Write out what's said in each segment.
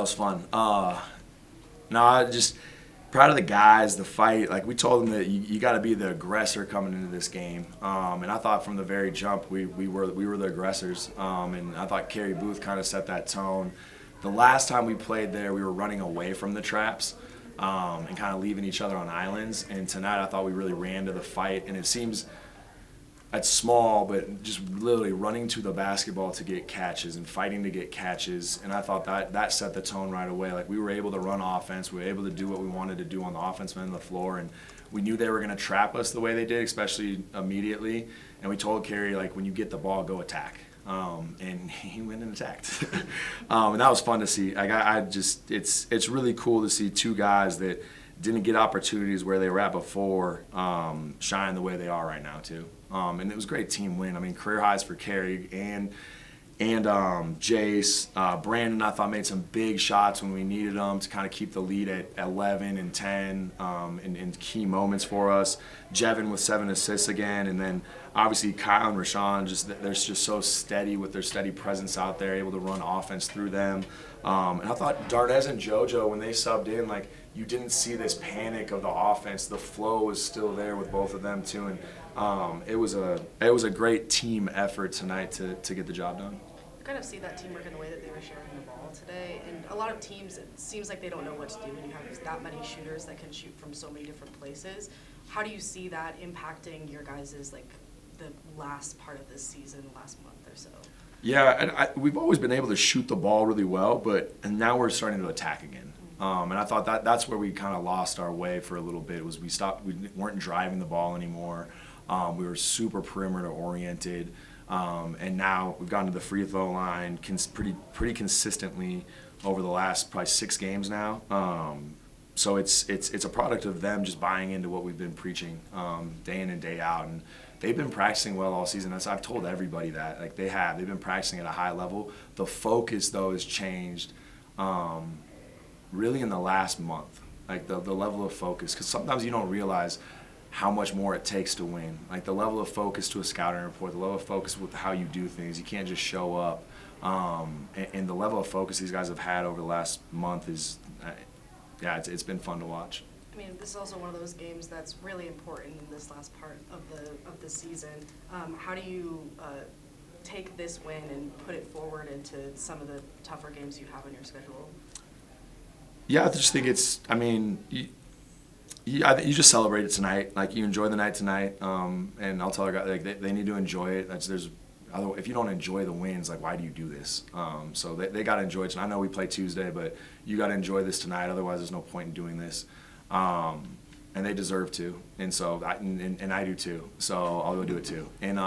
was fun. No, I just proud of the guys, the fight. Like we told them that you got to be the aggressor coming into this game, and I thought from the very jump we were the aggressors, and I thought Kerry Booth kind of set that tone. The last time we played there, we were running away from the traps and kind of leaving each other on islands. And tonight, I thought we really ran to the fight, and it seems. It's small, but just literally running to the basketball to get catches and fighting to get catches. And I thought that set the tone right away. Like we were able to run offense. We were able to do what we wanted to do on the offensive end of the floor. And we knew they were going to trap us the way they did, especially immediately. And we told Kerry, like, when you get the ball, go attack. And he went and attacked. And that was fun to see. Like it's really cool to see two guys that didn't get opportunities where they were at before shine the way they are right now too. And it was a great team win. I mean, career highs for Kerry and Jace. Brandon, I thought, made some big shots when we needed them to kind of keep the lead at 11 and 10 in key moments for us. Jevin with 7 assists again, and then obviously Kyle and Rashawn, they're just so steady with their steady presence out there, able to run offense through them. And I thought Darnez and JoJo, when they subbed in, like, you didn't see this panic of the offense. The flow was still there with both of them too, and it was a great team effort tonight to get the job done. You kind of see that teamwork in the way that they were sharing the ball today, and a lot of teams, it seems like they don't know what to do when you have that many shooters that can shoot from so many different places. How do you see that impacting your guys' like the last part of this season, last month or so? Yeah, and we've always been able to shoot the ball really well, and now we're starting to attack again. And I thought that's where we kind of lost our way for a little bit. Was we weren't driving the ball anymore. We were super perimeter oriented, and now we've gotten to the free throw line pretty consistently over the last probably 6 games now. So it's a product of them just buying into what we've been preaching day in and day out, and they've been practicing well all season. I've told everybody that, like they've been practicing at a high level. The focus though has changed. Really in the last month, like the level of focus, because sometimes you don't realize how much more it takes to win. Like the level of focus to a scouting report, the level of focus with how you do things. You can't just show up. And the level of focus these guys have had over the last month is, it's been fun to watch. I mean, this is also one of those games that's really important in this last part of the season. How do you take this win and put it forward into some of the tougher games you have on your schedule? Yeah, I just think you just celebrate it tonight. Like, you enjoy the night tonight, and I'll tell our guys, like, they need to enjoy it. If you don't enjoy the wins, like, why do you do this? So they got to enjoy it. I know we play Tuesday, but you got to enjoy this tonight. Otherwise, there's no point in doing this. And they deserve to, and so I do too. So I'll go do it too. And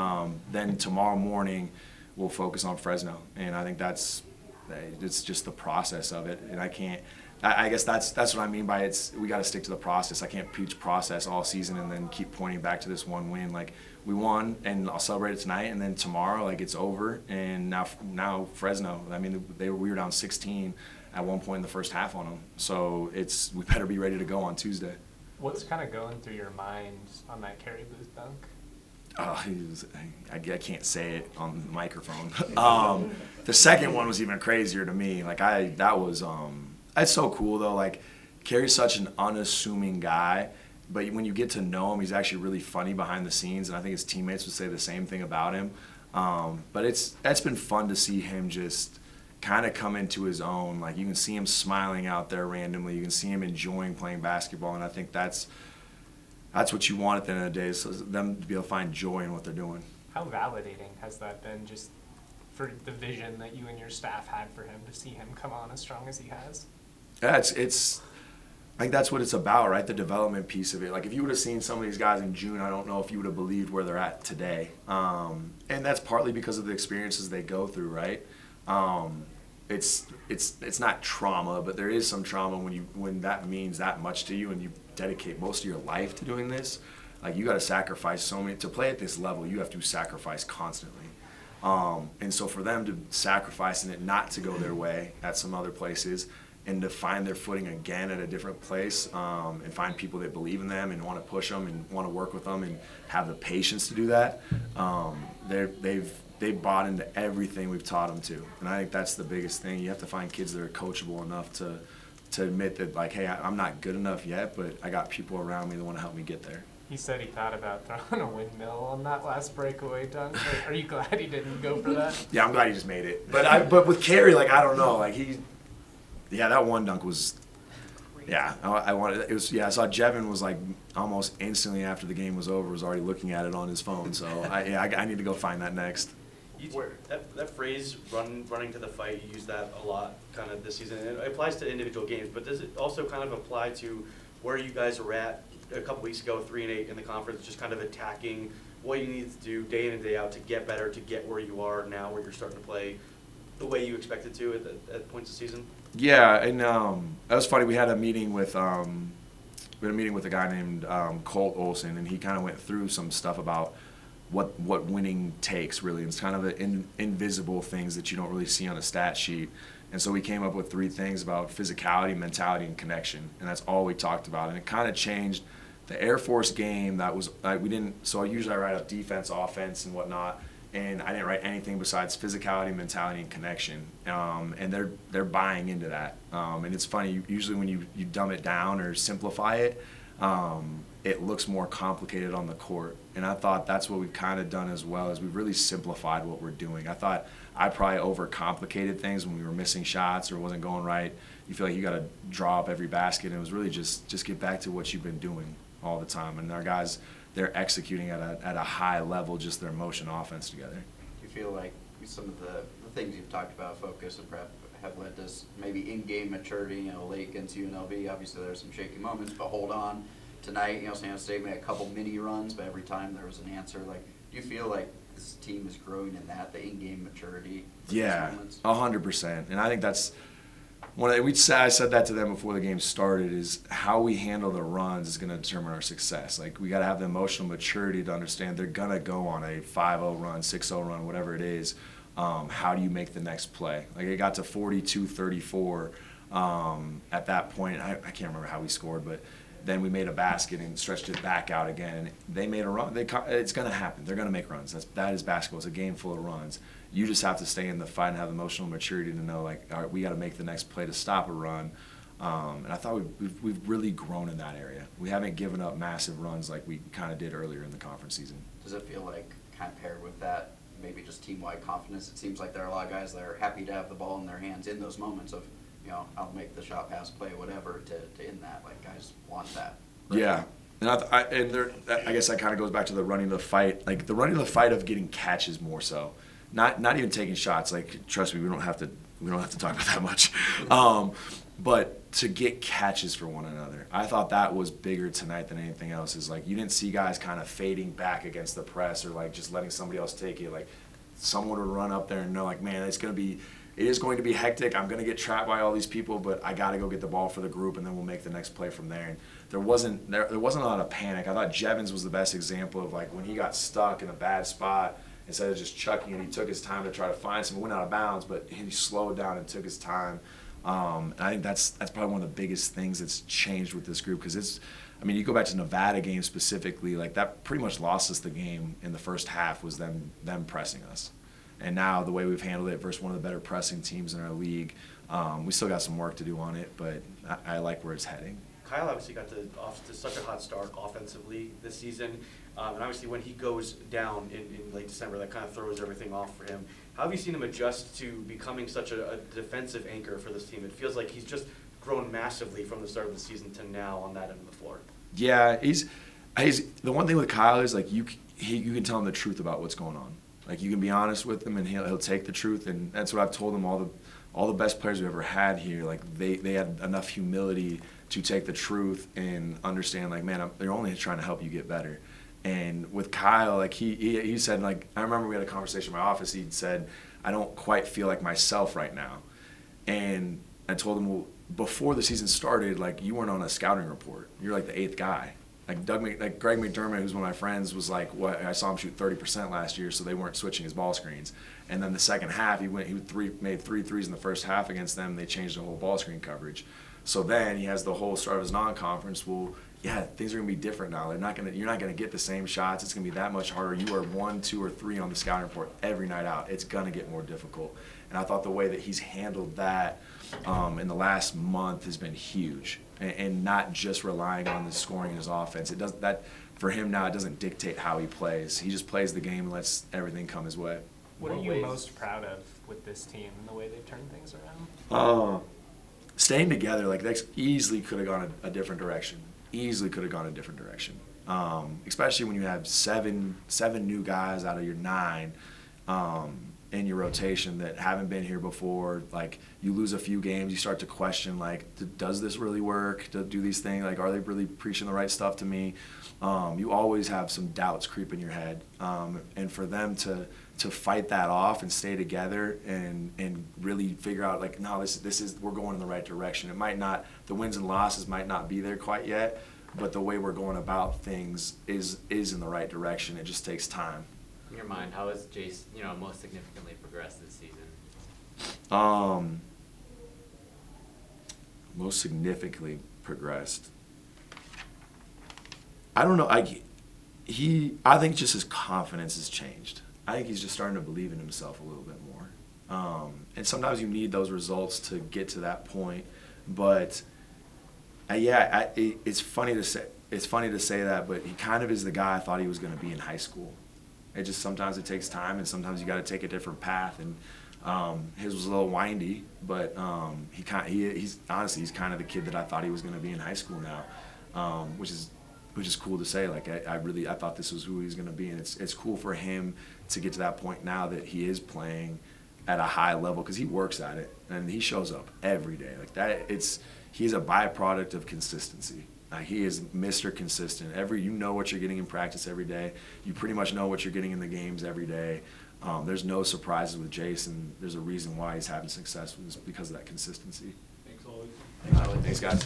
then tomorrow morning, we'll focus on Fresno, and I think it's just the process of it. And I guess that's what I mean by we got to stick to the process. I can't preach process all season and then keep pointing back to this one win. Like, we won, and I'll celebrate it tonight, and then tomorrow, like, it's over. And now Fresno, I mean, we were down 16 at one point in the first half on them. So we better be ready to go on Tuesday. What's kind of going through your mind on that Kerry Booth dunk? I can't say it on the microphone. The second one was even crazier to me. Like, that's so cool though. Like, Kerry's such an unassuming guy, but when you get to know him, he's actually really funny behind the scenes, and I think his teammates would say the same thing about him. But it's been fun to see him just kind of come into his own. Like, you can see him smiling out there randomly. You can see him enjoying playing basketball, and I think that's what you want at the end of the day, is them to be able to find joy in what they're doing. How validating has that been, just for the vision that you and your staff had for him, to see him come on as strong as he has? Yeah, I think that's what it's about, right? The development piece of it. Like, if you would have seen some of these guys in June, I don't know if you would have believed where they're at today. And that's partly because of the experiences they go through, right? It's not trauma, but there is some trauma when that means that much to you, and you dedicate most of your life to doing this. Like, you got to sacrifice so many to play at this level. You have to sacrifice constantly, and so for them to sacrifice and it not to go their way at some other places, and to find their footing again at a different place, and find people that believe in them and want to push them and want to work with them and have the patience to do that. they bought into everything we've taught them to. And I think that's the biggest thing. You have to find kids that are coachable enough to admit that, like, hey, I'm not good enough yet, but I got people around me that want to help me get there. He said he thought about throwing a windmill on that last breakaway dunk. Are you glad he didn't go for that? Yeah, I'm glad he just made it. But with Carey, like, I don't know. Like, that one dunk was, yeah, I wanted, it was, yeah, I saw Jevin was like almost instantly after the game was over, was already looking at it on his phone. So, I need to go find that next. That phrase, running to the fight, you use that a lot kind of this season. It applies to individual games, but does it also kind of apply to where you guys are at a couple weeks ago, 3-8 in the conference, just kind of attacking what you need to do day in and day out to get better, to get where you are now, where you're starting to play the way you expected to at points of season? Yeah, and that was funny. We had a meeting with a guy named Colt Olson, and he kind of went through some stuff about what winning takes, really. It's kind of the invisible things that you don't really see on a stat sheet. And so we came up with 3 things about physicality, mentality, and connection, and that's all we talked about. And it kind of changed the Air Force game. That was we didn't. So usually I write up defense, offense, and whatnot, and I didn't write anything besides physicality, mentality, and connection. And they're buying into that. And it's funny. Usually when you dumb it down or simplify it, it looks more complicated on the court. And I thought that's what we've kind of done as well, is we've really simplified what we're doing. I thought I probably overcomplicated things when we were missing shots or wasn't going right. You feel like you got to draw up every basket, and it was really just get back to what you've been doing all the time. And our guys, they're executing at a high level, just their motion offense together. Do you feel like some of the things you've talked about, focus and prep, have led to maybe in-game maturity, late against UNLV? Obviously there were some shaky moments, but hold on. Tonight, San Jose State made a couple mini runs, but every time there was an answer. Like, do you feel like this team is growing in the in-game maturity? Yeah, 100%. And I think that's I said that to them before the game started, is how we handle the runs is going to determine our success. Like, we got to have the emotional maturity to understand they're going to go on a 5-0 run, 6-0 run, whatever it is. How do you make the next play? Like, it got to 42-34 at that point. I can't remember how we scored, but then we made a basket and stretched it back out again. And they made a run. It's going to happen. They're going to make runs. That is basketball. It's a game full of runs. You just have to stay in the fight and have the emotional maturity to know, like, all right, we got to make the next play to stop a run. And I thought we've really grown in that area. We haven't given up massive runs like we kind of did earlier in the conference season. Does it feel like, kind of paired with that, maybe just team-wide confidence? It seems like there are a lot of guys that are happy to have the ball in their hands in those moments of, I'll make the shot, pass, play, whatever, to end that. Like, guys want that. Right? Yeah. And I guess that kind of goes back to the running the fight. Like, the running the fight of getting catches more so. Not even taking shots. Like, trust me, we don't have to talk about that much. But to get catches for one another. I thought that was bigger tonight than anything else. Is like, you didn't see guys kind of fading back against the press or like just letting somebody else take it. Like, someone would run up there and know, like, man, it is going to be hectic. I'm going to get trapped by all these people, but I got to go get the ball for the group, and then we'll make the next play from there. And there wasn't a lot of panic. I thought Jevins was the best example of, like, when he got stuck in a bad spot, instead of just chucking it, he took his time to try to find some. Went out of bounds, but he slowed down and took his time. And I think that's probably one of the biggest things that's changed with this group, because you go back to Nevada game specifically, like, that pretty much lost us the game in the first half, was them pressing us. And now the way we've handled it versus one of the better pressing teams in our league, we still got some work to do on it, but I like where it's heading. Kyle obviously got off to such a hot start offensively this season, and obviously when he goes down in late December, that kind of throws everything off for him. How have you seen him adjust to becoming such a defensive anchor for this team? It feels like he's just grown massively from the start of the season to now on that end of the floor. Yeah, he's the one thing with Kyle is, like, you can tell him the truth about what's going on. Like, you can be honest with him, and he'll take the truth, and that's what I've told him. All the best players we've ever had here, like, they had enough humility to take the truth and understand, like, man, they're only trying to help you get better. And with Kyle, like, he said, like, I remember we had a conversation in my office. He said, I don't quite feel like myself right now. And I told him, well, before the season started, like, you weren't on a scouting report. You're like the 8th guy. Like, Greg McDermott, who's one of my friends, was like, "What? I saw him shoot 30% last year, so they weren't switching his ball screens." And then the second half, he made 3 threes in the first half against them. They changed the whole ball screen coverage. So then he has the whole start of his non-conference. Well, yeah, things are gonna be different now. You're not gonna get the same shots. It's gonna be that much harder. You are 1, 2, or 3 on the scouting report every night out. It's gonna get more difficult. And I thought the way that he's handled that in the last month has been huge, and not just relying on the scoring in his offense. It does that for him now. It doesn't dictate how he plays. He just plays the game and lets everything come his way. What are What you ways- most proud of with this team and the way they've turned things around? Staying together, like that easily could have gone a different direction. Easily could have gone a different direction. Especially when you have seven new guys out of your 9 in your rotation that haven't been here before. Like, you lose a few games, you start to question, like, does this really work? Do these things, like, are they really preaching the right stuff to me? You always have some doubts creep in your head. And for them to fight that off and stay together and really figure out, like, no, this is we're going in the right direction. It might not, the wins and losses might not be there quite yet, but the way we're going about things is in the right direction. It just takes time. In your mind, how has Jace, most significantly progressed this season? Most significantly progressed. I don't know. I think just his confidence has changed. I think he's just starting to believe in himself a little bit more. And sometimes you need those results to get to that point. But it's funny to say. It's funny to say that, but he kind of is the guy I thought he was going to be in high school. It just sometimes it takes time, and sometimes you got to take a different path. And his was a little windy, but he's honestly he's kind of the kid that I thought he was going to be in high school now, which is cool to say. Like, I thought this was who he was going to be, and it's cool for him to get to that point now that he is playing at a high level, because he works at it and he shows up every day like that. He's a byproduct of consistency. He is Mr. Consistent. You know what you're getting in practice every day. You pretty much know what you're getting in the games every day. There's no surprises with Jason. There's a reason why he's having success because of that consistency. Thanks, always. Thanks, guys.